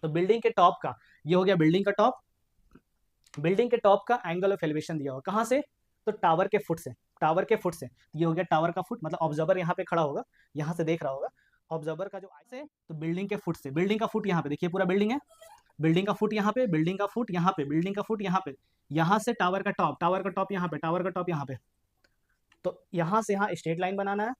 तो बिल्डिंग के टॉप का, ये हो गया बिल्डिंग का टॉप, बिल्डिंग के टॉप का एंगल ऑफ एलिवेशन दिया होगा कहाँ से, तो टावर के फुट से, टावर के फुट से, ये हो गया टावर का फुट, मतलब ऑब्जर्वर यहाँ पे खड़ा होगा, यहाँ से देख रहा होगा, ऑब्जर्वर का जो आई से, तो बिल्डिंग के फुट से, बिल्डिंग का फुट यहाँ पे देखिए पूरा बिल्डिंग है, बिल्डिंग का फुट यहाँ पे, बिल्डिंग का फुट यहाँ पे, बिल्डिंग का फुट यहाँ पे, यहाँ से टावर का टॉप, टावर का टॉप यहाँ पे, टावर का टॉप यहाँ पे, तो यहाँ से यहाँ स्ट्रेट लाइन बनाना है,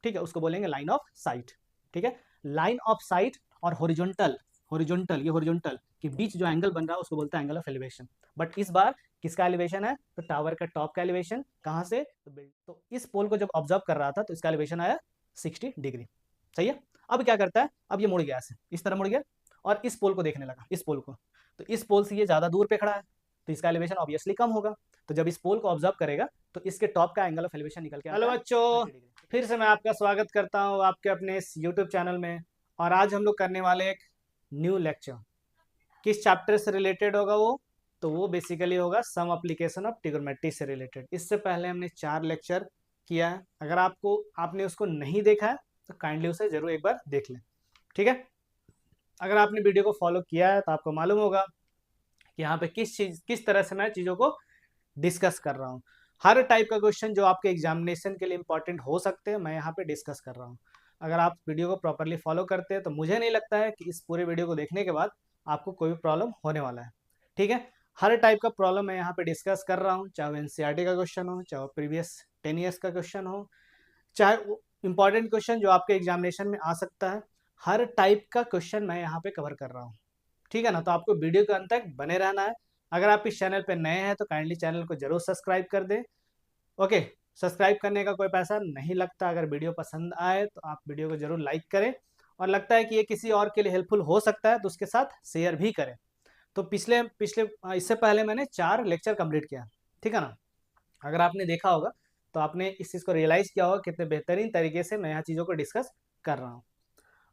ठीक है, उसको बोलेंगे लाइन ऑफ साइट, ठीक है, लाइन ऑफ साइट और हॉरिजॉन्टल, हॉरिजॉन्टल, ये हॉरिजॉन्टल के बीच जो एंगल बन रहा है उसको बोलते हैं एंगल ऑफ एलिवेशन। बट इस बार किसका एलिवेशन है, तो टावर का टॉप का एलिवेशन, कहाँ से, तो इस पोल को जब ऑब्जर्व कर रहा था तो इसका एलिवेशन आया 60 डिग्री, सही है। अब क्या करता है, अब ये मुड़ गया ऐसे, इस तरह मुड़ गया और इस पोल को देखने लगा, इस पोल को, तो इस पोल से ये ज़्यादा दूर पे खड़ा है, तो इसका एलिवेशन ऑब्वियसली कम होगा, तो जब इस पोल को ऑब्जर्व करेगा तो इसके टॉप का एंगल ऑफ एलिवेशन निकल के आता है। हेलो बच्चों, फिर से मैं आपका स्वागत करता हूँ आपके अपने इस यूट्यूब चैनल में, और आज हम लोग करने वाले एक न्यू लेक्चर। किस चैप्टर से रिलेटेड होगा वो, तो वो बेसिकली होगा सम एप्लीकेशन ऑफ ट्रिग्नोमेट्री से रिलेटेड। इससे पहले हमने 4 लेक्चर किया है, अगर आपने उसको नहीं देखा है तो काइंडली उसे जरूर एक बार देख लें, ठीक है। अगर आपने वीडियो को फॉलो किया है तो आपको मालूम होगा कि यहाँ पे किस तरह से मैं चीज़ों को डिस्कस कर रहा हूँ। हर टाइप का क्वेश्चन जो आपके एग्जामिनेशन के लिए इंपॉर्टेंट हो सकते हैं मैं यहाँ पे डिस्कस कर रहा हूँ। अगर आप वीडियो को प्रॉपरली फॉलो करते हैं तो मुझे नहीं लगता है कि इस पूरे वीडियो को देखने के बाद आपको कोई भी प्रॉब्लम होने वाला है, ठीक है। हर टाइप का प्रॉब्लम मैं यहाँ पे डिस्कस कर रहा हूँ, चाहे वो एनसीईआरटी का क्वेश्चन हो, चाहे वो प्रीवियस 10 ईयर्स का क्वेश्चन हो, चाहे वो इंपॉर्टेंट क्वेश्चन जो आपके एग्जामिनेशन में आ सकता है, हर टाइप का क्वेश्चन मैं यहाँ पे कवर कर रहा हूँ, ठीक है ना। तो आपको वीडियो के अंत तक बने रहना है। अगर आप इस चैनल पे नए हैं तो काइंडली चैनल को जरूर सब्सक्राइब कर दें, ओके। सब्सक्राइब करने का कोई पैसा नहीं लगता। अगर वीडियो पसंद आए तो आप वीडियो को जरूर लाइक करें, और लगता है कि ये किसी और के लिए हेल्पफुल हो सकता है तो उसके साथ शेयर भी करें। तो पिछले पिछले इससे पहले मैंने 4 लेक्चर कंप्लीट किया, ठीक है ना। अगर आपने देखा होगा तो आपने इस चीज़ को रियलाइज़ किया होगा कितने बेहतरीन तरीके से मैं यहाँ चीज़ों को डिस्कस कर रहा हूँ,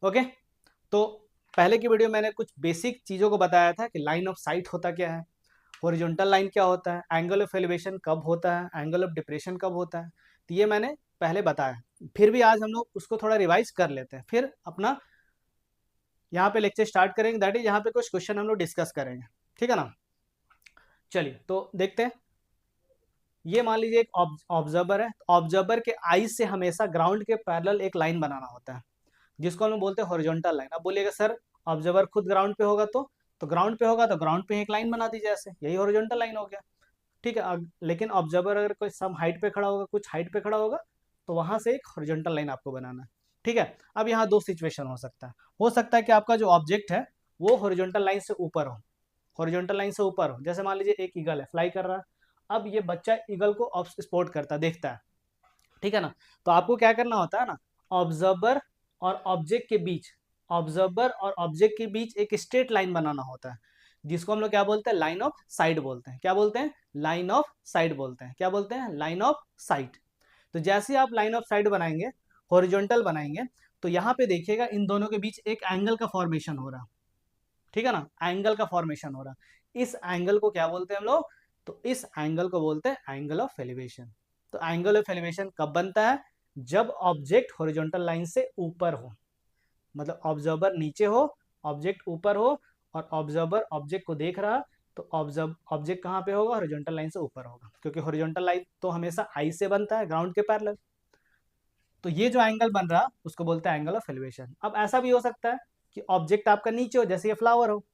ओके। तो पहले की वीडियो मैंने कुछ बेसिक चीज़ों को बताया था कि लाइन ऑफ साइट होता क्या है, हॉरिजॉन्टल लाइन क्या होता है, एंगल ऑफ एलिवेशन कब होता है, एंगल ऑफ डिप्रेशन कब होता है, तो ये मैंने पहले बताया। फिर भी आज हम लोग उसको थोड़ा रिवाइज कर लेते हैं, फिर अपना यहाँ पे लेक्चर स्टार्ट करेंगे, दैट इज यहाँ पे कुछ क्वेश्चन हम लोग डिस्कस करेंगे, ठीक है ना। चलिए तो देखते हैं। ये मान लीजिए एक ऑब्जर्वर है, ऑब्जर्वर के आई से हमेशा ग्राउंड के पैरेलल एक लाइन बनाना होता है जिसको हम लोग बोलते हैं हॉरिजॉन्टल लाइन। अब बोलिएगा सर ऑब्जर्वर खुद ग्राउंड पे होगा तो ग्राउंड पे होगा तो ग्राउंड पे एक लाइन बना दीजिए ऐसे, यही हॉरिजॉन्टल लाइन हो गया, ठीक है। लेकिन ऑब्जर्वर अगर कोई सम हाइट पे खड़ा होगा, कुछ हाइट पे खड़ा होगा, तो वहां से एक हॉरिजॉन्टल लाइन आपको बनाना है, ठीक है। अब यहाँ 2 सिचुएशन हो सकता है कि आपका जो ऑब्जेक्ट है वो हॉरिजॉन्टल लाइन से ऊपर हो, हॉरिजॉन्टल लाइन से ऊपर हो। जैसे मान लीजिए एक ईगल है, फ्लाई कर रहा है, अब ये बच्चा ईगल को स्पॉट करता है, देखता है, ठीक है ना। तो आपको क्या करना होता है ना, ऑब्जर्वर और ऑब्जेक्ट के बीच, ऑब्जर्वर और ऑब्जेक्ट के बीच एक स्ट्रेट लाइन बनाना होता है, जिसको हम लोग क्या बोलते हैं, लाइन ऑफ साइट बोलते हैं। क्या बोलते हैं, लाइन ऑफ साइट बोलते हैं। क्या बोलते हैं, लाइन ऑफ साइट। तो जैसे ही आप लाइन ऑफ साइट बनाएंगे, हॉरिजॉन्टल बनाएंगे, तो यहाँ पे देखिएगा इन दोनों के बीच एक एंगल का फॉर्मेशन हो रहा, ठीक है ना, एंगल का फॉर्मेशन हो रहा। इस एंगल को क्या बोलते हैं हम लोग, तो इस एंगल को बोलते हैं एंगल ऑफ एलिवेशन। तो एंगल ऑफ एलिवेशन कब बनता है, जब ऑब्जेक्ट हॉरिजॉन्टल लाइन से ऊपर हो, मतलब ऑब्जर्वर नीचे हो, ऑब्जेक्ट ऊपर हो, और ऑब्जर्वर ऑब्जेक्ट को देख रहा, तो ऑब्जेक्ट कहाँ पे होगा, हॉरिजॉन्टल लाइन से ऊपर होगा, क्योंकि हॉरिजॉन्टल लाइन तो हमेशा आई से बनता है, ग्राउंड के पैरेलल। तो ये जो एंगल बन रहा उसको बोलते हैं एंगल ऑफ एलिवेशन। अब ऐसा भी हो सकता है कि ऑब्जेक्ट आपका नीचे हो, जैसे ये फ्लावर हो,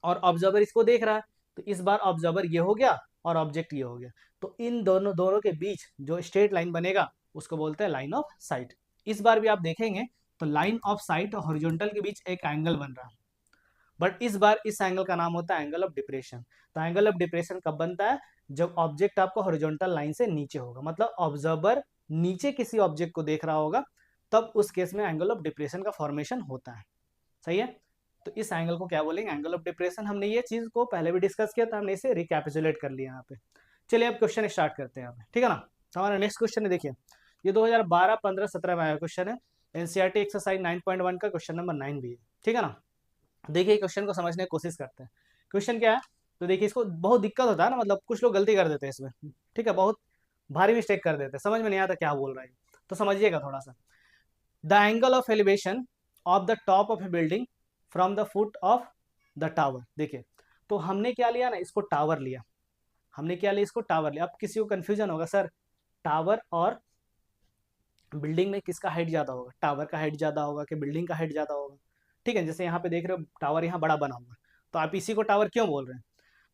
और ऑब्जर्वर इसको देख रहा है, तो इस बार ऑब्जर्वर ये हो गया और ऑब्जेक्ट ये हो गया, तो इन दोनों दोनों के बीच जो स्ट्रेट लाइन बनेगा उसको बोलते हैं लाइन ऑफ साइट। इस बार भी आप देखेंगे तो लाइन ऑफ साइट और हॉरिजॉन्टल के बीच एक एंगल बन रहा है, बट इस बार इस एंगल का नाम होता है एंगल ऑफ डिप्रेशन। तो एंगल ऑफ डिप्रेशन कब बनता है, जब ऑब्जेक्ट आपको हॉरिजॉन्टल लाइन से नीचे होगा, मतलब ऑब्जर्वर नीचे किसी ऑब्जेक्ट को देख रहा होगा, तब उस केस में एंगल ऑफ डिप्रेशन का फॉर्मेशन होता है, सही है। तो इस एंगल को क्या बोलेंगे, एंगल ऑफ डिप्रेशन। हमने ये चीज को पहले भी डिस्कस किया था, हमने इसे रिकैपिचुलेट कर लिया यहाँ पे। चलिए अब क्वेश्चन स्टार्ट करते हैं यहाँ पे, ठीक है ना। तो हमारा नेक्स्ट क्वेश्चन है, देखिए ये 2012, 15, 17 में आया क्वेश्चन है, एनसीईआरटी एक्सरसाइज 9.1 का क्वेश्चन नंबर 9 भी है, ठीक है ना। देखिए क्वेश्चन को समझने की कोशिश करते हैं। क्वेश्चन क्या है, तो देखिए इसको बहुत दिक्कत होता है ना, मतलब कुछ लोग गलती कर देते हैं इसमें, ठीक है, बहुत भारी मिस्टेक कर देते हैं, समझ में नहीं आता क्या बोल रहा है, तो समझिएगा थोड़ा सा। The angle of elevation of the top of A building from the foot of the tower. देखिए तो हमने क्या लिया ना, इसको टावर लिया, हमने क्या लिया, इसको टावर लिया। अब किसी को कंफ्यूजन होगा सर टावर और बिल्डिंग में किसका हाइट ज़्यादा होगा, टावर का हाइट ज़्यादा होगा कि बिल्डिंग का हाइट ज़्यादा होगा। ठीक है, जैसे यहाँ पे देख रहे हो टावर यहाँ बड़ा बना हुआ, तो आप इसी को टावर क्यों बोल रहे हैं,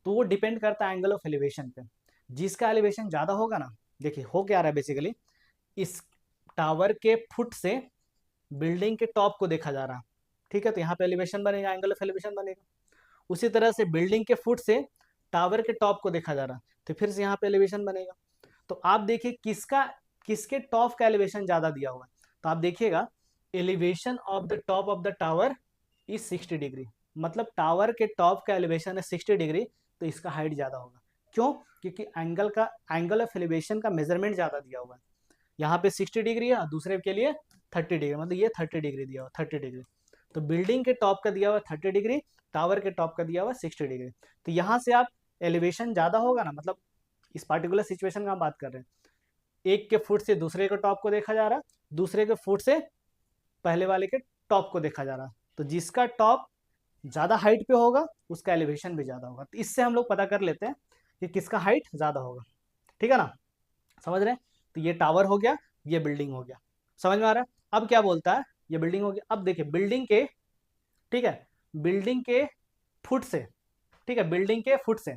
तो वो डिपेंड करता है एंगल ऑफ एलिवेशन पे। जिसका एलिवेशन ज़्यादा होगा ना, देखिए हो क्या रहा है बेसिकली, इस टावर के फुट से बिल्डिंग के टॉप को देखा जा रहा है। ठीक है, तो यहाँ पे एलिवेशन बनेगा, एंगल ऑफ एलिवेशन बनेगा। उसी तरह से बिल्डिंग के फुट से टावर के टॉप को देखा जा रहा है, तो फिर से यहाँ पे एलिवेशन बनेगा। तो आप देखिए किसके टॉप का एलिवेशन ज्यादा दिया हुआ है, तो आप देखिएगा elevation of the top of the tower is 60 degree, मतलब टावर के टॉप का एलिवेशन है 60 डिग्री, तो इसका हाइट ज्यादा होगा। क्यों? क्योंकि एंगल ऑफ एलिवेशन का मेजरमेंट ज्यादा दिया हुआ है। यहाँ पे 60 डिग्री है, दूसरे के लिए 30 डिग्री, मतलब ये 30 डिग्री दिया हुआ, 30 डिग्री। तो बिल्डिंग के टॉप का दिया हुआ 30 डिग्री, टावर के टॉप का दिया हुआ 60 डिग्री। तो यहाँ से आप एलिवेशन ज्यादा होगा ना, मतलब इस पार्टिकुलर सिचुएशन का हम बात कर रहे हैं, एक के फुट से दूसरे के टॉप को देखा जा रहा, दूसरे के फुट से पहले वाले के टॉप को देखा जा रहा। तो जिसका टॉप ज्यादा हाइट पे होगा उसका एलिवेशन भी ज्यादा होगा। तो इससे हम लोग पता कर लेते हैं कि किसका हाइट ज्यादा होगा। ठीक है ना, समझ रहे हैं? तो ये टावर हो गया, ये बिल्डिंग हो गया, समझ में आ रहा है? अब क्या बोलता है, ये बिल्डिंग हो गया। अब देखिए बिल्डिंग के, ठीक है, बिल्डिंग के फुट से, ठीक है, बिल्डिंग के फुट से,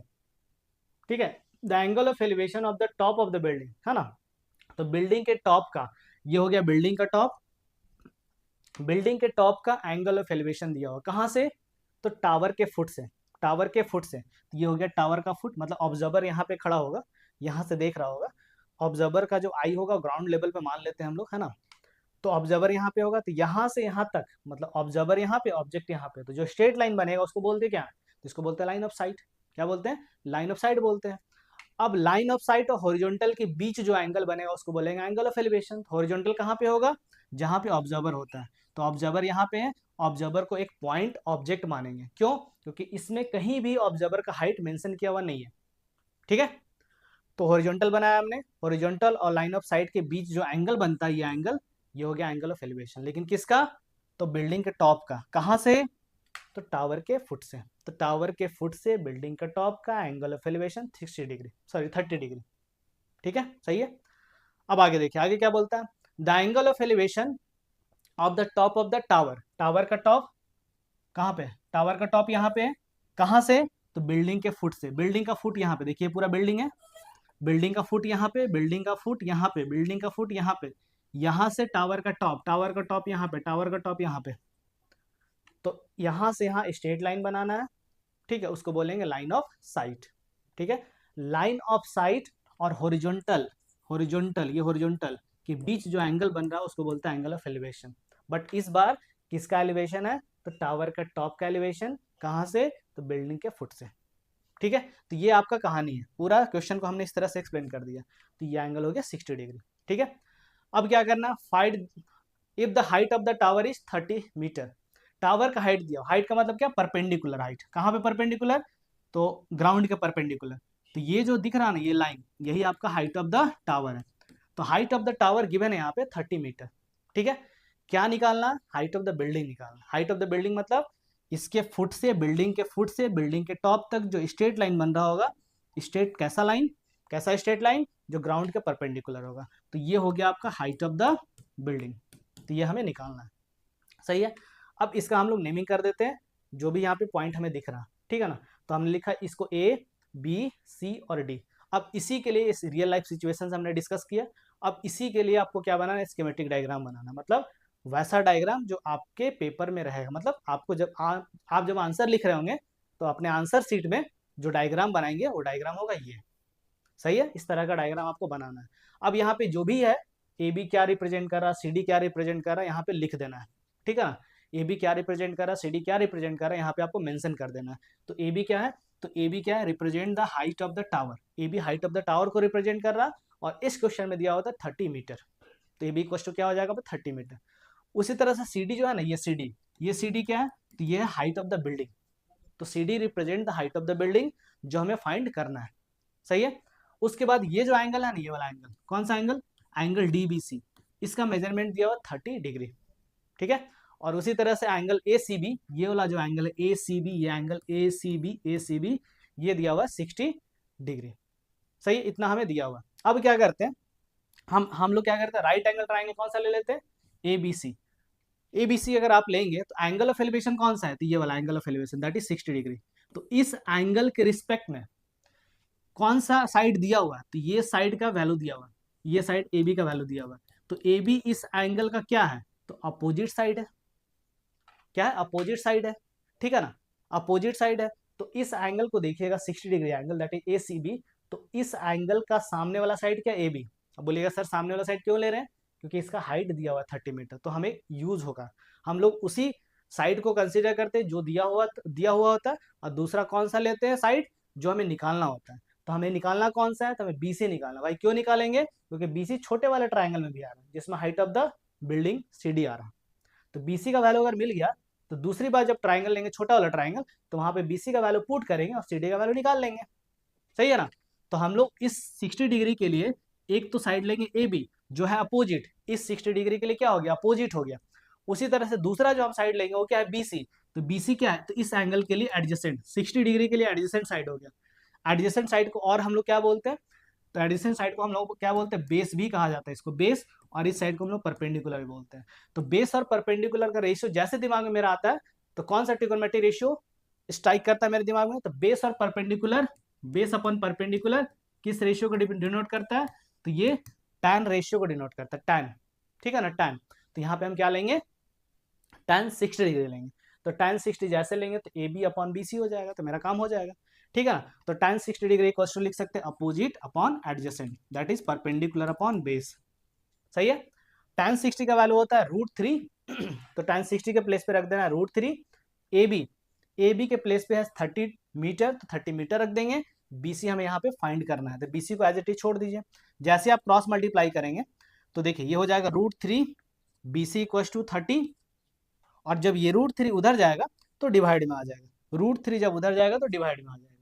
ठीक है, the angle of elevation of the top of the building, है ना। तो बिल्डिंग के टॉप का, ये हो गया बिल्डिंग का टॉप, बिल्डिंग के टॉप का एंगल ऑफ एलिवेशन दिया हुआ कहाँ से, तो टावर के फुट से, टावर के फुट से। तो ये हो गया टावर का फुट, मतलब ऑब्जर्वर यहाँ पे खड़ा होगा, यहाँ से देख रहा होगा, ऑब्जर्वर का जो आई होगा ग्राउंड लेवल पे मान लेते हैं हम लोग, है ना। तो ऑब्जर्वर यहाँ पे होगा, तो यहाँ से यहाँ तक, मतलब ऑब्जर्वर यहाँ पे, ऑब्जेक्ट यहाँ पे, तो जो स्ट्रेट लाइन बनेगा उसको बोलते हैं क्या, तो इसको बोलते हैं लाइन ऑफ साइट। क्या बोलते हैं, लाइन ऑफ साइट बोलते हैं। अब लाइन ऑफ साइट और हॉरिजॉन्टल के बीच जो एंगल बनेगा उसको बोलेंगे एंगल ऑफ एलिवेशन। हॉरिजॉन्टल कहाँ पे होगा, जहाँ पे ऑब्जर्वर होता है, तो ऑब्जर्वर यहाँ पे है, ऑब्जर्वर को एक पॉइंट ऑब्जेक्ट मानेंगे। क्यों? क्योंकि इसमें कहीं भी ऑब्जर्वर का हाइट मेंशन किया हुआ नहीं है। ठीक है, तो हॉरिजॉन्टल बनाया हमने, हॉरिजॉन्टल और लाइन ऑफ साइट के बीच जो एंगल बनता है, ये हो गया एंगल ऑफ एलिवेशन। लेकिन किसका, तो बिल्डिंग के टॉप का, कहाँ से, तो टावर के फुट से। तो टावर के फुट से बिल्डिंग का टॉप का angle of elevation 60 degree, sorry 30 degree. ठीक है, सही है। अब आगे देखिए, आगे क्या बोलता है, the angle of elevation of the top of the tower. Tower का टॉप कहाँ पे, टावर का टॉप यहाँ पे है, कहाँ से, तो बिल्डिंग के फुट से। बिल्डिंग का फुट यहाँ पे, देखिए पूरा बिल्डिंग है, बिल्डिंग का फुट यहाँ पे, बिल्डिंग का फुट यहाँ पे, बिल्डिंग का फुट यहाँ पे, यहाँ से टावर का टॉप, टावर का टॉप यहाँ पे, टावर का टॉप यहाँ पे। तो यहाँ से यहाँ स्ट्रेट लाइन बनाना है, ठीक है, उसको बोलेंगे लाइन ऑफ साइट। ठीक है, लाइन ऑफ साइट और हॉरिजॉन्टल, हॉरिजॉन्टल, ये हॉरिजॉन्टल के बीच जो एंगल बन रहा है उसको बोलते हैं एंगल ऑफ एलिवेशन। बट इस बार किसका एलिवेशन है, तो टावर का टॉप का एलिवेशन, कहाँ से, तो बिल्डिंग के फुट से। ठीक है, तो ये आपका कहानी है, पूरा क्वेश्चन को हमने इस तरह से एक्सप्लेन कर दिया। तो ये एंगल हो गया 60 डिग्री। ठीक है, अब क्या करना, find if the height of the tower is 30 metre. Tower का हाइट दिया, हाइट का मतलब क्या, परपेंडिकुलर हाइट, कहाँ पे परपेंडिकुलर, तो ग्राउंड के परपेंडिकुलर। तो ये जो दिख रहा ना ये लाइन, यही आपका हाइट ऑफ द टावर है। तो height of the tower given है यहाँ पे 30 मीटर। ठीक है, क्या निकालना, हाइट ऑफ द बिल्डिंग निकालना। हाइट ऑफ द बिल्डिंग मतलब इसके फुट से, बिल्डिंग के फुट से बिल्डिंग के टॉप तक जो स्ट्रेट लाइन बन रहा होगा, स्ट्रेट कैसा लाइन, कैसा स्ट्रेट लाइन, जो ग्राउंड के परपेंडिकुलर होगा। तो ये हो गया आपका हाइट ऑफ द बिल्डिंग। तो ये हमें निकालना है, सही है। अब इसका हम लोग नेमिंग कर देते हैं, जो भी यहाँ पे पॉइंट हमें दिख रहा, ठीक है ना। तो हमने लिखा इसको ए बी सी और डी। अब इसी के लिए इस रियल लाइफ सिचुएशन हमने डिस्कस किया। अब इसी के लिए आपको क्या बनाना है, स्कीमेटिक डायग्राम बनाना, मतलब वैसा डायग्राम जो आपके पेपर में रहेगा। मतलब आपको जब आप जब आंसर लिख रहे होंगे तो अपने आंसर शीट में जो डायग्राम बनाएंगे वो डायग्राम होगा ये, सही है। इस तरह का डायग्राम आपको बनाना है। अब यहाँ पे जो भी है, ए बी क्या रिप्रेजेंट कर रहा, सी डी क्या रिप्रेजेंट कर रहा है, यहाँ पे लिख देना है। ठीक है ना, ए बी क्या रिप्रेजेंट कर रहा है, सी डी क्या रिप्रेजेंट कर रहा है, यहाँ पे आपको मेंशन कर देना है। तो ए बी क्या है, तो ए बी क्या है, represent the height of the tower. A B height of the tower को रिप्रेजेंट कर रहा, और इस क्वेश्चन में दिया होता है 30 मीटर। तो ए बी क्वेश्चन क्या हो जाएगा, 30 मीटर। उसी तरह से सी डी जो है ना, ये सी डी क्या है, तो ये है हाइट ऑफ द बिल्डिंग। तो C D represent the height of the building, जो हमें फाइंड करना है, सही है। उसके बाद ये जो एंगल है ना, ये वाला एंगल, कौन सा एंगल, एंगल डीबीसी, इसका मेजरमेंट दिया हुआ 30 डिग्री। ठीक है, और उसी तरह से एंगल ए सी बी, ये वाला जो एंगल है ए सी बी, ये एंगल ए सी बी ये दिया हुआ 60 डिग्री। सही, इतना हमें दिया हुआ। अब क्या करते हैं हम लोग क्या करते हैं, राइट एंगल ट्राइंगल कौन सा ले लेते हैं, ए बी सी। ए बी सी अगर आप लेंगे तो एंगल ऑफ एलिवेशन कौन सा है, तो ये वाला angle of elevation that is 60 degree. तो इस एंगल के रिस्पेक्ट में कौन सा साइड दिया हुआ है, तो ये साइड का वैल्यू दिया हुआ है, ये साइड ए बी का वैल्यू दिया हुआ है। तो ए बी इस एंगल का क्या है, तो अपोजिट साइड है। क्या है, अपोजिट साइड है, ठीक है ना, अपोजिट साइड है। तो इस एंगल को देखिएगा 60 degree angle that is A C B. तो इस एंगल का सामने वाला साइड क्या, ए बी। अब बोलिएगा सर सामने वाला साइड क्यों ले रहे हैं, क्योंकि इसका हाइट दिया हुआ है 30 मीटर, तो हमें यूज होगा, हम लोग उसी साइड को कंसीडर करते हैं जो दिया हुआ होता है। और दूसरा कौन सा लेते हैं साइड, जो हमें निकालना होता है। तो हमें निकालना कौन सा है, तो हमें बीसी निकालना। भाई क्यों निकालेंगे, क्योंकि बीसी छोटे वाले ट्राइंगल में भी आ रहा है, जिसमें height of the building CD आ रहा है। तो बीसी का वैल्यू अगर मिल गया तो दूसरी बार जब ट्राइंगल लेंगे, छोटा वाला ट्राइंगल, तो वहां पे बीसी का वैल्यू पुट करेंगे और सीडी का वैल्यू निकाल लेंगे। सही है ना। तो हम लोग इस 60 डिग्री के लिए एक तो साइड लेंगे ए बी जो है अपोजिट, इस 60 डिग्री के लिए क्या हो गया, अपोजिट हो गया। उसी तरह से दूसरा जो हम साइड लेंगे वो क्या है, बीसी। तो बीसी क्या है, तो इस एंगल के लिए एडजेसेंट, 60 डिग्री के लिए एडजेसेंट साइड हो गया। एडजेसेंट साइड को और हम लोग क्या बोलते हैं, तो एडजेसेंट साइड को हम लोग क्या बोलते हैं, बेस भी कहा जाता है इसको, बेस। और इस साइड को हम लोग परपेंडिकुलर भी बोलते हैं। तो बेस और परपेंडिकुलर का रेशियो जैसे दिमाग में मेरा आता है, तो कौन सा ट्रिगोनोमेट्रिक रेशियो स्ट्राइक करता है मेरे दिमाग में, तो बेस और परपेंडिकुलर, बेस अपन परपेंडिकुलर किस रेशियो को डिनोट करता है, तो ये टैन रेशियो को डिनोट करता है, टैन। ठीक है ना, टैन। तो यहाँ पे हम क्या लेंगे, टैन 60 डिग्री लेंगे। तो टैन 60 जैसे लेंगे तो A B upon B C हो जाएगा, तो मेरा काम हो जाएगा। ठीक है ना। तो टैन 60 डिग्री इक्वल टू लिख सकते हैं opposite upon adjacent that is perpendicular upon base. सही है। टैन 60 का वैल्यू होता है √3। तो टैन 60 के प्लेस पे रख देना √3। ए बी के प्लेस पे है 30 मीटर, तो 30 मीटर रख देंगे। बीसी हमें यहाँ पे फाइंड करना है, तो बीसी को एज इट इज छोड़ दीजिए। जैसे आप क्रॉस मल्टीप्लाई करेंगे तो देखिए ये हो जाएगा √3 बीसी इक्वल टू 30, और जब ये √3 उधर जाएगा तो डिवाइड में आ जाएगा, √3 जब उधर जाएगा तो डिवाइड में आ जाएगा।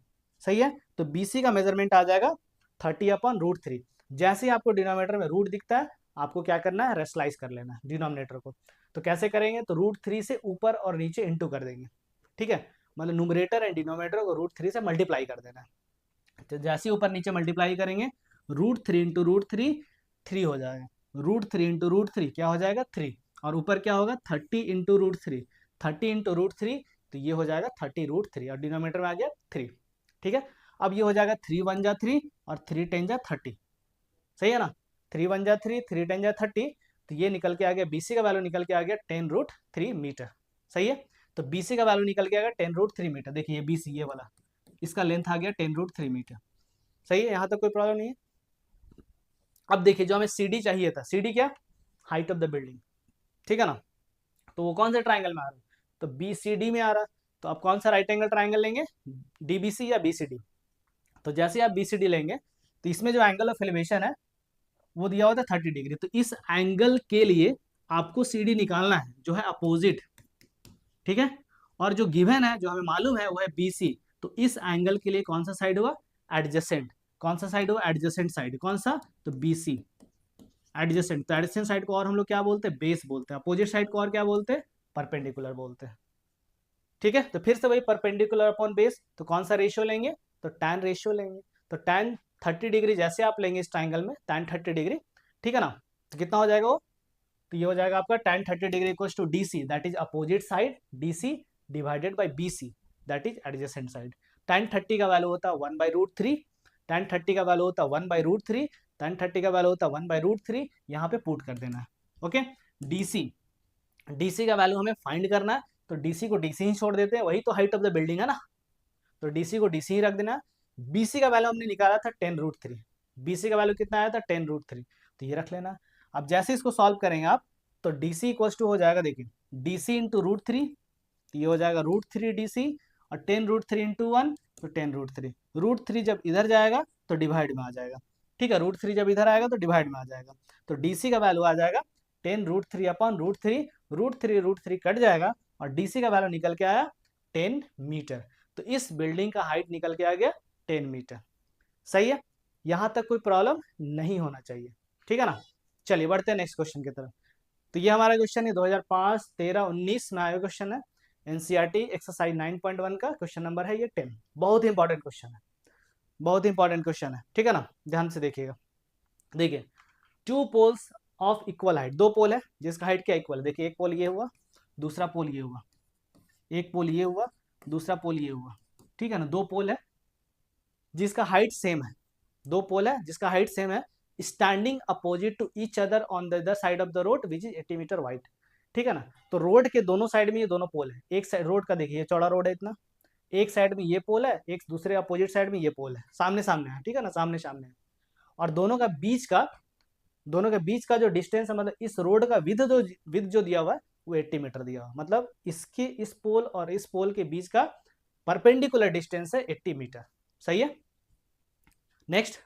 सही है। तो बीसी का मेजरमेंट आ जाएगा 30 अपॉन √3। जैसे ही आपको डिनोमिनेटर में रूट दिखता है, आपको क्या करना है, रेशलाइज कर लेना है डिनोमिनेटर को। तो कैसे करेंगे, तो √3 से ऊपर और नीचे इंटू कर देंगे। ठीक है, मतलब न्यूमरेटर एंड डिनोमिनेटर को √3 से मल्टीप्लाई कर देना है। तो जैसे ऊपर नीचे मल्टीप्लाई करेंगे, √3 इंटू √3 3 हो जाएगा, √3 इंटू √3 क्या हो जाएगा 3, और ऊपर क्या होगा 30 इंटू √3, 30 इंटू √3, तो ये हो जाएगा 30 √3 और डिनोमिनेटर में आ गया 3। ठीक है। अब ये हो जाएगा 3 1 जा 3 और 3 10 जा 30। सही है ना, 3 1 जा 3, 3 10 जा 30। तो ये निकल के आ गया, बीसी का वैल्यू निकल के आ गया 10√3 मीटर। सही है। तो बीसी का वैल्यू निकल के आ गया 10√3 मीटर। देखिए बीसी ये वाला, इसका लेंथ आ गया 10√3 मीटर। सही है, यहाँ तक कोई प्रॉब्लम नहीं है। अब देखिए जो हमें सीडी चाहिए था, सीडी क्या, हाइट ऑफ द बिल्डिंग। ठीक है ना। तो वो कौन से ट्राइंगल में आ रहा है, तो बीसीडी में आ रहा है। तो आप कौन सा राइट एंगल ट्राइंगल लेंगे, डीबीसी या बीसीडी। तो जैसे आप बीसीडी लेंगे तो इसमें जो एंगल ऑफ एलिवेशन है वो दिया होता है 30 डिग्री। तो इस एंगल के लिए आपको सीडी निकालना है जो है अपोजिट। ठीक है। और जो गिवन है, जो हमें मालूम है, वो है बीसी। तो इस एंगल के लिए कौन सा साइड हुआ, एडजेसेंट। कौन सा साइड हुआ, एडजेसेंट साइड। कौन सा, तो बीसी, एडजेसेंट। तो एडजेसेंट साइड को और हम लोग क्या बोलते हैं, बेस बोलते हैं। अपोजिट साइड को और क्या बोलते हैं, परपेंडिकुलर बोलते हैं। ठीक है। तो फिर से वही परपेंडिकुलर अपॉन बेस, तो कौन सा रेशियो लेंगे, तो टैन रेशियो लेंगे। तो टैन 30 डिग्री जैसे आप लेंगे इस ट्राइंगल में, टैन 30 डिग्री। ठीक है ना। तो कितना हो जाएगा वो, तो ये हो जाएगा आपका tan 30 degree equal to DC that is opposite side, DC divided by BC that is adjacent side. Tan 30 का वैल्यू होता है 1/√3, टैन 30 का वैल्यू होता है 1/√3, टैन 30 का वैल्यू होता है 1/√3। यहाँ पे पुट कर देना है। ओके। डीसी, डीसी का वैल्यू हमें फाइंड करना है, तो डीसी को डीसी ही छोड़ देते हैं, वही तो हाइट ऑफ द बिल्डिंग है ना, तो डीसी को डीसी ही रख देना। बीसी का वैल्यू हमने निकाला था 10√3, बीसी का वैल्यू कितना आया था 10√3, तो ये रख लेना। अब जैसे इसको सॉल्व करेंगे आप, तो डीसी इक्वल टू हो जाएगा, देखिए डीसी इंटू √3, तो ये हो जाएगा √3 डीसी, और 10√3 इंटू 1, तो 10√3। √3 जब इधर जाएगा तो डिवाइड में आ जाएगा। ठीक है, √3 जब इधर आएगा तो डिवाइड में आ जाएगा। तो डीसी का वैल्यू आ जाएगा 10√3 अपॉन √3, √3 कट जाएगा और डीसी का वैल्यू निकल के आया 10 मीटर। तो इस बिल्डिंग का हाइट निकल के आ गया 10 मीटर। सही है, यहां तक कोई प्रॉब्लम नहीं होना चाहिए। ठीक है ना। चलिए बढ़ते हैं नेक्स्ट क्वेश्चन की तरफ। तो ये हमारा क्वेश्चन है 2005, 13, 19 में आया क्वेश्चन है, एनसीईआरटी एक्सरसाइज 9.1 का क्वेश्चन नंबर है ये 10। बहुत ही इंपॉर्टेंट क्वेश्चन है, बहुत ही इंपॉर्टेंट क्वेश्चन है, ठीक है ना, ध्यान से देखिएगा। देखिए, two poles of equal height, दो पोल है जिसका हाइट क्या इक्वल है। देखिए, एक पोल ये हुआ, दूसरा पोल ये हुआ, एक पोल ये हुआ, दूसरा पोल ये हुआ, ठीक है ना, दो पोल है जिसका हाइट सेम है, दो पोल है जिसका हाइट सेम है, standing opposite to each other on the other side of the road which is 80 metre wide, ठीक है ना। तो रोड के दोनों साइड में ये दोनों पोल है, एक साइड रोड का देखिए चौड़ा रोड है इतना, एक साइड में ये पोल है, एक दूसरे अपोजिट साइड में ये पोल है, सामने सामने है, ठीक है ना, सामने सामने है। और दोनों के बीच का जो डिस्टेंस है, मतलब इस रोड का विद जो दिया हुआ है वो 80 मीटर दिया हुआ, मतलब इसके इस पोल और इस पोल के बीच का परपेंडिकुलर डिस्टेंस है 80 मीटर। सही है, नेक्स्ट,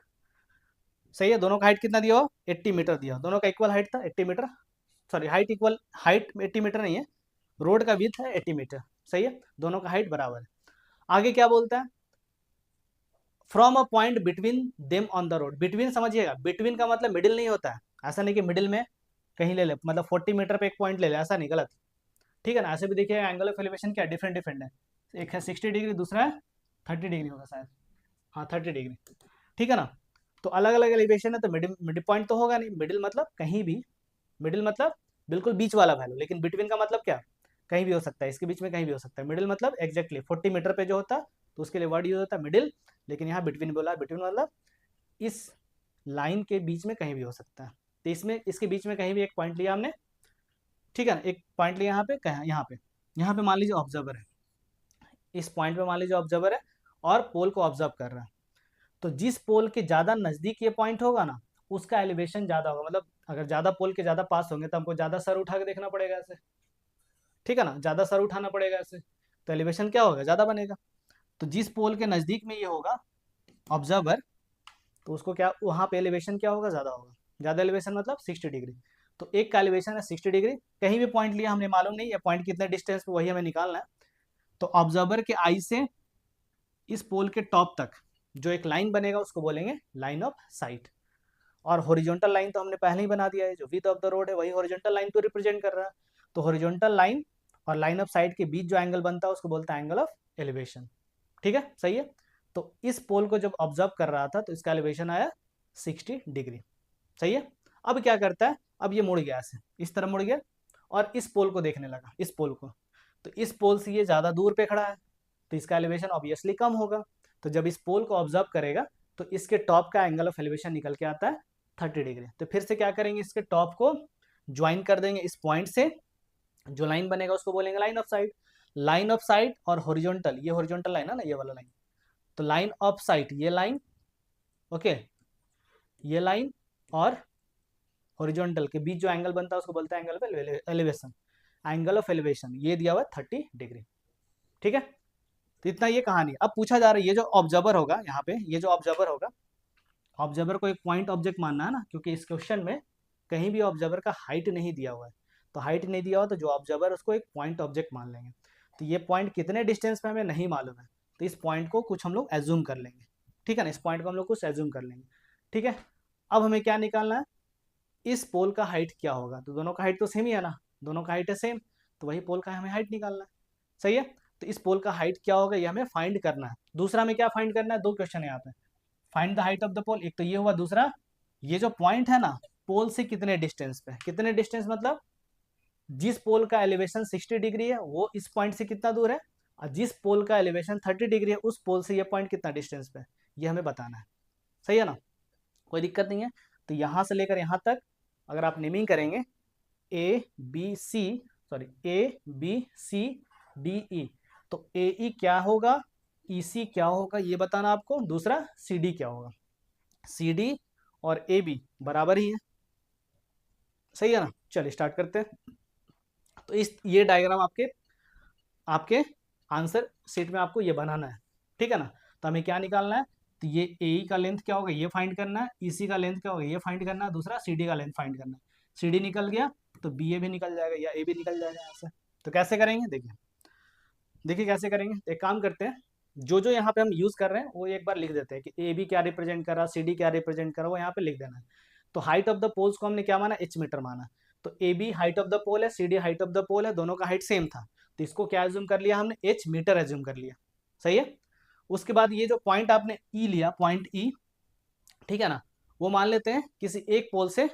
सही है, दोनों का हाइट कितना दिया हो, 80 मीटर दिया, दोनों का इक्वल हाइट था 80 metre, sorry height equal, height 80 metre नहीं है, रोड का विड्थ है 80 मीटर, सही है, दोनों का हाइट बराबर है। आगे क्या बोलता है, from a point between them on the road, between समझिएगा, बिटवीन का मतलब मिडिल नहीं होता है, ऐसा नहीं कि मिडिल में कहीं ले ले, मतलब 40 मीटर पे एक पॉइंट ले ले, ऐसा नहीं, गलत, ठीक है ना। ऐसे भी देखिए एंगल ऑफ एलिवेशन क्या डिफरेंट डिफरेंट है, एक है 60 डिग्री, दूसरा है 30 डिग्री होगा शायद, हाँ 30 डिग्री, ठीक है ना। तो अलग अलग एलिवेशन है, तो मिडिल पॉइंट तो होगा नहीं, मिडिल मतलब कहीं भी, मिडिल मतलब बिल्कुल बीच वाला वैल्यू, लेकिन बिटवीन का मतलब क्या, कहीं भी हो सकता है, इसके बीच में कहीं भी हो सकता है। मिडिल मतलब एग्जैक्टली 40 मीटर पे जो होता है तो उसके लिए वर्ड यूज होता है मिडिल, लेकिन यहाँ बिटवीन बोला, बिटवीन मतलब इस लाइन के बीच में कहीं भी हो सकता है। तो इसमें इसके बीच में कहीं भी एक पॉइंट लिया हमने, ठीक है ना, एक पॉइंट लिया यहाँ पे, यहाँ पे मान लीजिए ऑब्जर्वर है, इस पॉइंट पे मान लीजिए ऑब्जर्वर है और पोल को ऑब्जर्व कर रहा है, तो जिस पोल के ज्यादा नजदीक ये पॉइंट होगा ना उसका एलिवेशन ज्यादा होगा, मतलब अगर ज्यादा पोल के ज्यादा पास होंगे तो हमको ज्यादा सर उठा के देखना पड़ेगा ऐसे, ठीक है ना, ज्यादा सर उठाना पड़ेगा ऐसे, तो एलिवेशन क्या होगा, ज्यादा बनेगा। तो जिस पोल के नजदीक में ये होगा ऑब्जर्वर, तो उसको क्या, वहां पे एलिवेशन क्या होगा, ज्यादा होगा, ज्यादा एलिवेशन मतलब 60 डिग्री। तो एक का एलिवेशन है 60 डिग्री, कहीं भी पॉइंट लिया हमने, मालूम नहीं है पॉइंट कितने डिस्टेंस पे, वही हमें निकालना है। तो ऑब्जर्वर के आई से इस पोल के टॉप तक जो एक लाइन बनेगा उसको बोलेंगे लाइन ऑफ साइट। और हॉरिजॉन्टल लाइन तो हमने पहले ही बना दिया है, जो विड्थ ऑफ द रोड है वही हॉरिजॉन्टल लाइन को रिप्रेजेंट कर रहा है। तो हॉरिजॉन्टल लाइन और लाइन ऑफ साइट के बीच जो एंगल बनता है उसको बोलता है एंगल ऑफ एलिवेशन, ठीक है, सही है। तो इस पोल को जब ऑब्जर्व कर रहा था तो इसका एलिवेशन आया 60 डिग्री, सही है। अब क्या करता है, अब ये मुड़ गया ऐसे, इस तरह मुड़ गया और इस पोल को देखने लगा, इस पोल को, तो इस पोल से ये ज्यादा दूर पे खड़ा है तो इसका एलिवेशन ऑब्वियसली कम होगा। तो जब इस पोल को ऑब्जर्व करेगा तो इसके टॉप का एंगल ऑफ एलिवेशन निकल के आता है 30 डिग्री। तो फिर से क्या करेंगे, इसके टॉप को ज्वाइन कर देंगे इस पॉइंट से, जो लाइन बनेगा उसको बोलेंगे line of site. Line of site और हॉरिजॉन्टल, ये हॉरिजॉन्टल लाइन है ना, ये वाला लाइन, तो लाइन ऑफ साइट ये लाइन, ओके, ये लाइन और हॉरिजॉन्टल के बीच जो एंगल बनता है उसको बोलते हैं angle of elevation. Angle of elevation ये दिया हुआ है 30 डिग्री, ठीक है। तो इतना ये कहानी। अब पूछा जा रहा है ये जो ऑब्जर्वर होगा यहाँ पे, ये जो ऑब्जर्वर होगा, ऑब्जर्वर को एक पॉइंट ऑब्जेक्ट मानना है ना, क्योंकि इस क्वेश्चन में कहीं भी ऑब्जर्वर का हाइट नहीं दिया हुआ है, तो हाइट नहीं दिया हुआ तो जो ऑब्जर्वर उसको एक पॉइंट ऑब्जेक्ट मान लेंगे। तो ये पॉइंट कितने डिस्टेंस पे हमें नहीं मालूम है, तो इस पॉइंट को कुछ हम लोग एज्यूम कर लेंगे, ठीक है ना, इस पॉइंट को हम लोग कुछ एज्यूम कर लेंगे, ठीक है। अब हमें क्या निकालना है, इस पोल का हाइट क्या होगा, तो दोनों का हाइट तो सेम ही है ना, दोनों का हाइट है सेम, तो वही पोल का हमें हाइट निकालना है, सही है। तो इस पोल का हाइट क्या होगा ये हमें फाइंड करना है। दूसरा में क्या फाइंड करना है, दो क्वेश्चन है यहाँ पे, find the height of the pole, एक तो ये हुआ, दूसरा ये जो पॉइंट है ना पोल से कितने डिस्टेंस पे, कितने डिस्टेंस मतलब जिस पोल का एलिवेशन 60 डिग्री है वो इस पॉइंट से कितना दूर है, और जिस पोल का एलिवेशन 30 डिग्री है उस पोल से ये पॉइंट कितना डिस्टेंस पे, ये हमें बताना है, सही है ना, कोई दिक्कत नहीं है। तो यहाँ से लेकर यहाँ तक अगर आप नेमिंग करेंगे A B C, sorry A B C D E, तो ए ई क्या होगा, ई सी क्या होगा ये बताना आपको, दूसरा सी डी क्या होगा, सी डी और ए बी बराबर ही है, सही है ना। चलिए स्टार्ट करते हैं। तो इस ये डायग्राम आपके आपके आंसर शीट में आपको ये बनाना है, ठीक है ना। तो हमें क्या निकालना है, तो ये ए का लेंथ क्या होगा ये फाइंड करना है, ईसी का लेंथ क्या होगा ये फाइंड करना है, दूसरा सी डी का लेंथ फाइंड करना है। सी डी निकल गया तो बी ए भी निकल जाएगा या ए भी निकल जाएगा यहाँ से। तो कैसे करेंगे, देखिए देखिए कैसे करेंगे, तो एक काम करते हैं, जो जो यहाँ पे हम यूज कर रहे हैं वो एक बार लिख देते हैं कि ए बी क्या रिप्रेजेंट कर रहा है, सी डी क्या रिप्रेजेंट कर रहा है, वो यहाँ पे लिख देना है। तो हाइट ऑफ द पोल्स को हमने क्या माना, एच मीटर माना। तो A B height of the pole है, C D height of the pole है, दोनों का हाइट सेम था, तो इसको क्या एज्यूम कर लिया हमने, एच मीटर एज्यूम कर लिया। सही है। उसके बाद ये जो पॉइंट आपने ई लिया, पॉइंट ई, ठीक है ना, वो मान लेते हैं किसी एक पोल से,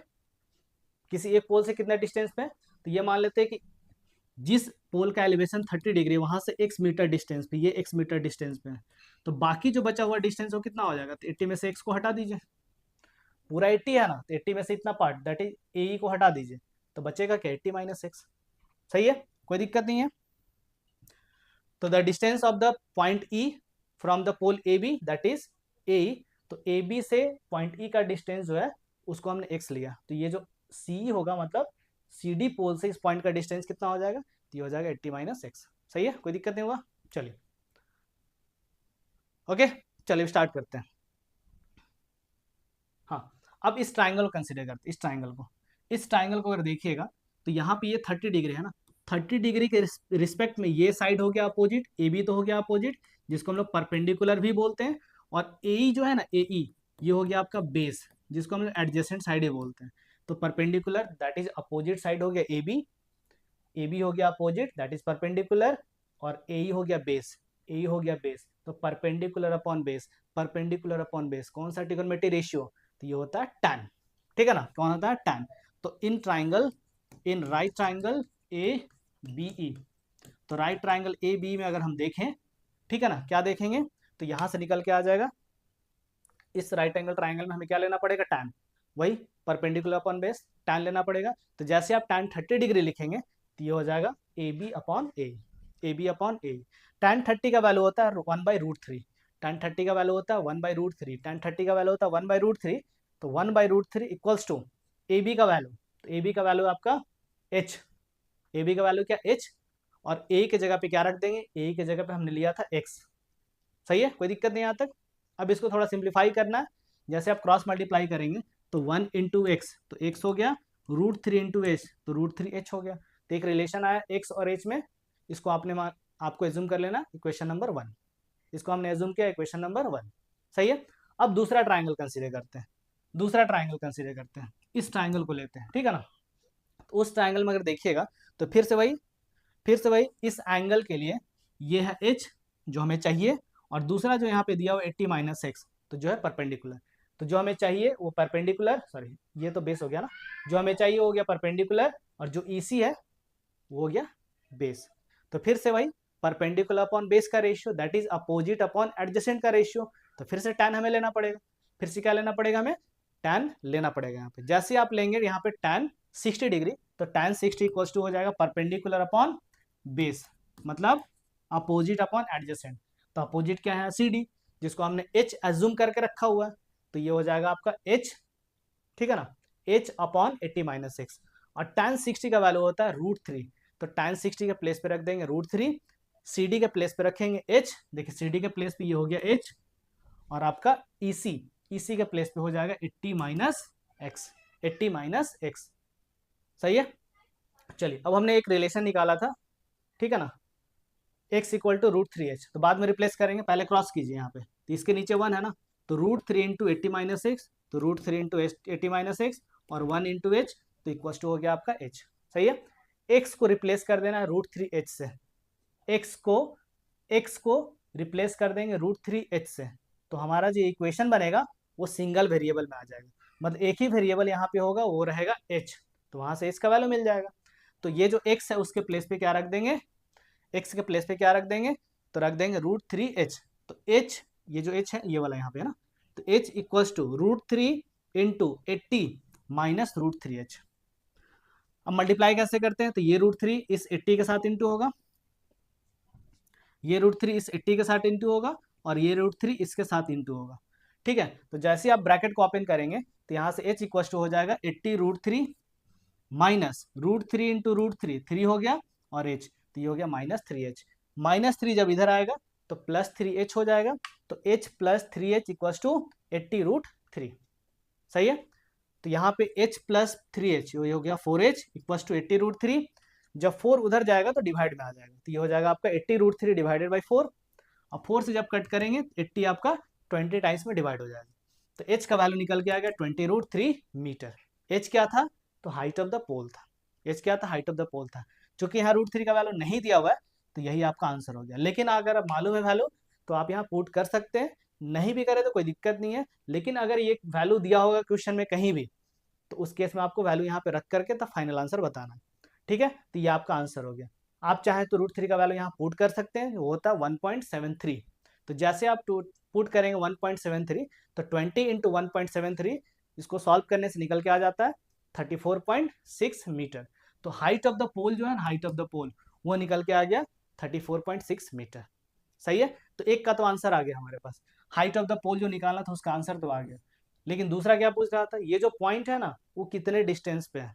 किसी एक पोल से कितना डिस्टेंस पे, तो ये मान लेते हैं कि जिस पोल का एलिवेशन 30 डिग्री, वहां से x मीटर डिस्टेंस पे, ये x मीटर डिस्टेंस पे है, तो बाकी जो बचा हुआ डिस्टेंस वो कितना हो जाएगा, तो 80 में से x को हटा दीजिए, पूरा 80 है ना, तो 80 में से इतना पार्ट दैट इज ए को हटा दीजिए, तो बचेगा क्या, 80 माइनस एक्स। सही है, कोई दिक्कत नहीं है। तो the distance of the point E from the pole A B that is A, तो ए बी से पॉइंट ई का डिस्टेंस जो है उसको हमने एक्स लिया, तो ये जो सी होगा मतलब सी डी पोल से इस पॉइंट का डिस्टेंस कितना हो जाएगा, तो ये हो जाएगा 80 माइनस एक्स। सही है, कोई दिक्कत नहीं होगा। चलिए ओके, चलिए स्टार्ट करते हैं। हाँ, अब इस ट्राइंगल को कंसिडर करते हैं, इस ट्राइंगल को, इस ट्राइंगल को अगर देखिएगा तो यहाँ पे ये 30 डिग्री है ना, 30 डिग्री के रिस्पेक्ट में ये साइड हो गया अपोजिट, ए बी तो हो गया अपोजिट, जिसको हम लोग परपेंडिकुलर भी बोलते हैं, और ए ई जो है ना, ए ई, ये हो गया आपका बेस, जिसको हम लोग एडजेसेंट साइड ही बोलते हैं। तो perpendicular that is opposite side हो गया ए बी हो गया अपोजिट दैट इज परपेंडिकुलर, और ए ई हो गया बेस, ए ई हो गया बेस, तो perpendicular upon base, perpendicular upon base, कौन सा ट्रिगोनोमेट्रिक रेशियो, तो ये होता है tan। ठीक है ना, कौन होता है tan। तो in triangle, in right triangle A B E, तो राइट ट्राइंगल ए बी में अगर हम देखें, ठीक है ना, क्या देखेंगे, तो यहां से निकल के आ जाएगा, इस राइट एंगल ट्राइंगल में हमें क्या लेना पड़ेगा, tan, वही परपेंडिकुलर अपॉन बेस, tan लेना पड़ेगा। तो जैसे आप tan 30 डिग्री लिखेंगे तो ये हो जाएगा A B upon A, A B upon A. tan 30 का वैल्यू होता है 1/√3, tan 30 का वैल्यू होता है 1/√3, tan 30 का वैल्यू होता है 1/√3, तो 1/√3 इक्वल्स टू ए बी का वैल्यू, तो ए बी का वैल्यू आपका h, ए बी का वैल्यू क्या h, और a की जगह पे क्या रख देंगे, a की जगह पे हमने लिया था x। सही है, कोई दिक्कत नहीं यहाँ तक। अब इसको थोड़ा सिंप्लीफाई करना है, जैसे आप क्रॉस मल्टीप्लाई करेंगे तो 1 इंटू एक्स तो x हो गया, √3 इंटू एच तो √3h हो गया, तो एक रिलेशन आया x और h में, इसको आपको एज्यूम कर लेना इक्वेशन नंबर 1, इसको हमने एज्यूम किया इक्वेशन नंबर 1। सही है। अब दूसरा ट्राइंगल कंसीडर करते हैं, दूसरा ट्राइंगल कंसीडर करते हैं, इस ट्राइंगल को लेते हैं, ठीक है ना। तो उस ट्राइंगल में अगर देखिएगा तो फिर से वही इस एंगल के लिए ये है h जो हमें चाहिए, और दूसरा जो यहाँ पे दिया हुआ 80 माइनस एक्स, तो जो है परपेंडिकुलर, तो जो हमें चाहिए वो परपेंडिकुलर, सॉरी ये तो बेस हो गया ना, जो हमें चाहिए वो हो गया परपेंडिकुलर, और जो ईसी है वो हो गया बेस। तो फिर से वही परपेंडिकुलर अपॉन बेस का ratio that is opposite upon adjacent का रेशियो, तो फिर से tan हमें लेना पड़ेगा, फिर से क्या लेना पड़ेगा, हमें tan लेना पड़ेगा। यहाँ पे जैसे आप लेंगे यहाँ पे tan 60 डिग्री, तो tan 60 इक्वल टू हो जाएगा परपेंडिकुलर अपॉन बेस, मतलब अपोजिट अपॉन एडजेसेंट, तो अपोजिट क्या है सी डी, जिसको हमने h एज्यूम करके रखा हुआ है, तो ये हो जाएगा आपका h, ठीक है ना, h अपॉन 80 माइनस एक्स, और tan 60 का वैल्यू होता है √3, तो tan 60 के प्लेस पे रख देंगे √3, सी डी के प्लेस पे रखेंगे h, देखिए सी डी के प्लेस पे ये हो गया h, और आपका EC के प्लेस पे हो जाएगा 80 माइनस एक्स, 80 माइनस एक्स। सही है। चलिए अब हमने एक रिलेशन निकाला था, ठीक है ना, x इक्वल टू √3h, तो बाद में रिप्लेस करेंगे, पहले क्रॉस कीजिए यहाँ पे, तो इसके नीचे 1 है ना, तो √3 इंटू 80 माइनस एक्स, तो √3 इंटू 80 माइनस एक्स, और 1 इंटू एच, तो इक्वल टू हो गया आपका h। सही है। x को रिप्लेस कर देना है √3h से, x को रिप्लेस कर देंगे √3h से, तो हमारा जो इक्वेशन बनेगा वो सिंगल वेरिएबल में आ जाएगा, मतलब एक ही वेरिएबल यहाँ पे होगा, वो रहेगा h, तो वहां से h का वैल्यू मिल जाएगा। तो ये जो x है उसके प्लेस पे क्या रख देंगे, x के प्लेस पे क्या रख देंगे, तो रख देंगे √3h, तो h, ये जो h है ये वाला यहाँ पे है ना, तो h equals to √3 into 80 minus √3h। अब मल्टीप्लाई कैसे करते हैं, तो ये √3 इस 80 के साथ इंटू होगा, ये √3 इस 80 के साथ इंटू होगा, और ये √3 इसके साथ इंटू होगा। ठीक है, तो जैसे आप ब्रैकेट को ओपन करेंगे तो यहाँ से h इक्वल टू हो जाएगा 80 √3 माइनस √3 इंटू √3, 3 हो गया, और h, तो ये हो गया -3h, -3 जब इधर आएगा तो +3h हो जाएगा, तो h + 3h इक्वल टू 80 √3। सही है। तो यहाँ पे h + 3h ये हो गया 4h इक्वल टू 80 √3, जब 4 उधर जाएगा तो डिवाइड में आ जाएगा, तो ये हो जाएगा आपका 80 √3 डिवाइडेड बाई 4, और 4 से जब कट करेंगे 80 आपका 20 टाइम्स में डिवाइड हो जाएगा, तो h का वैल्यू निकल के आ गया 20 √3 मीटर। h क्या था, तो हाइट ऑफ द पोल था। एच क्या था, हाइट ऑफ द पोल था। चूंकि यहाँ √3 का वैल्यू नहीं दिया हुआ है तो यही आपका आंसर हो गया। लेकिन अगर मालूम है वैल्यू तो आप यहाँ पुट कर सकते हैं, नहीं भी करे तो कोई दिक्कत नहीं है। लेकिन अगर ये वैल्यू दिया होगा क्वेश्चन में कहीं भी तो उस केस में आपको वैल्यू यहाँ पे रख करके तब फाइनल आंसर बताना है। ठीक है, तो ये आपका आंसर हो गया। आप चाहे तो √3 का वैल्यू यहाँ पुट कर सकते हैं, वो होता है 1.73। तो जैसे आप पुट करेंगे 1.73 तो 20 इंटू 1.73 इसको सॉल्व करने से निकल के आ जाता है 34.6 मीटर। तो हाइट ऑफ द पोल जो है ना, हाइट ऑफ द पोल वो निकल के आ गया 34.6 मीटर। सही है, तो एक का तो आंसर आ गया हमारे पास, हाइट ऑफ द पोल जो निकालना था उसका आंसर तो आ गया। लेकिन दूसरा क्या पूछ रहा था, ये जो पॉइंट है ना वो कितने डिस्टेंस पे है।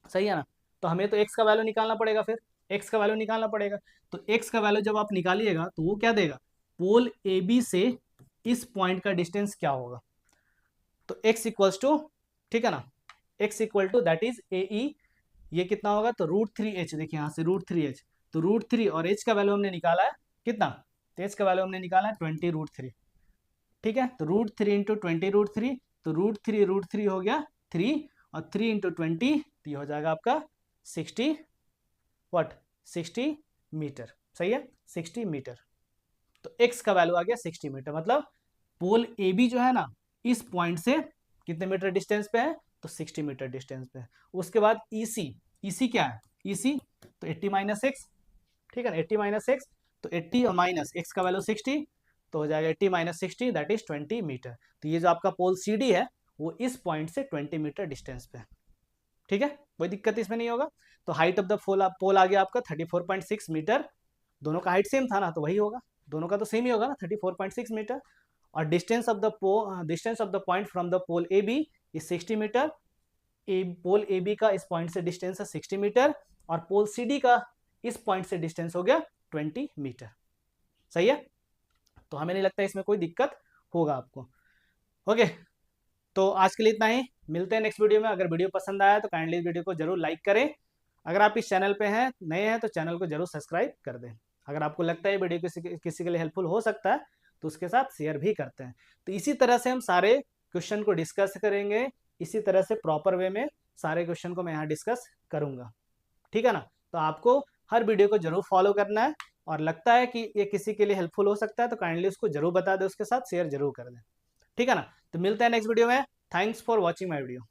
सही है ना, तो हमें तो एक्स का वैल्यू निकालना पड़ेगा, फिर एक्स का वैल्यू निकालना पड़ेगा। तो एक्स का वैल्यू जब आप निकालिएगा तो वो क्या देगा, पोल ए बी से इस पॉइंट का डिस्टेंस क्या होगा। तो एक्स इक्वल्स टू, ठीक है ना, x equal to that is A E, ये कितना होगा तो √3h, देखिए यहाँ से √3h, तो √3 और h का वैल्यू हमने निकाला है कितना, तो h का वैल्यू हमने निकाला है 20√3। ठीक है, तो √3 इंटू 20√3, तो √3 हो गया 3, और 3 इंटू 20 तो ये हो जाएगा आपका 60 व्हाट, 60 मीटर। सही है, 60 मीटर। तो x का वैल्यू आ गया 60 मीटर, मतलब पोल ए बी जो है ना इस पॉइंट से कितने मीटर डिस्टेंस पे है, तो 60 मीटर डिस्टेंस पे है। उसके बाद EC, EC क्या है, EC तो 80 माइनस एक्स, ठीक है ना, 80 माइनस एक्स, तो 80 और माइनस एक्स का वैल्यू 60, तो हो जाएगा 80 माइनस 60 दैट इज 20 मीटर। तो ये जो आपका पोल CD है वो इस पॉइंट से 20 मीटर डिस्टेंस पे है। ठीक है, कोई दिक्कत इसमें नहीं होगा। तो हाइट ऑफ द पोल आ गया आपका 34.6 मीटर, दोनों का हाइट सेम था ना तो वही होगा, दोनों का तो सेम ही होगा ना 34.6 मीटर। और distance of the point from the pole A B is 60 metre, pole A B का इस पॉइंट से डिस्टेंस है 60 मीटर, और पोल सी डी का इस पॉइंट से डिस्टेंस हो गया 20 मीटर। सही है, तो हमें नहीं लगता इसमें कोई दिक्कत होगा आपको। ओके, तो आज के लिए इतना ही, मिलते हैं नेक्स्ट वीडियो में। अगर वीडियो पसंद आया तो काइंडली वीडियो को जरूर लाइक करें, अगर आप इस चैनल पे हैं नए हैं तो चैनल को जरूर सब्सक्राइब कर दें। अगर आपको लगता है वीडियो किसी के लिए हेल्पफुल हो सकता है तो उसके साथ शेयर भी करते हैं। तो इसी तरह से हम सारे क्वेश्चन को डिस्कस करेंगे, इसी तरह से प्रॉपर वे में सारे क्वेश्चन को मैं यहाँ डिस्कस करूँगा। ठीक है ना, तो आपको हर वीडियो को जरूर फॉलो करना है, और लगता है कि ये किसी के लिए हेल्पफुल हो सकता है तो काइंडली उसको जरूर बता दें, उसके साथ शेयर जरूर कर दें। ठीक है ना, तो मिलते हैं नेक्स्ट वीडियो में। Thanks for watching my video.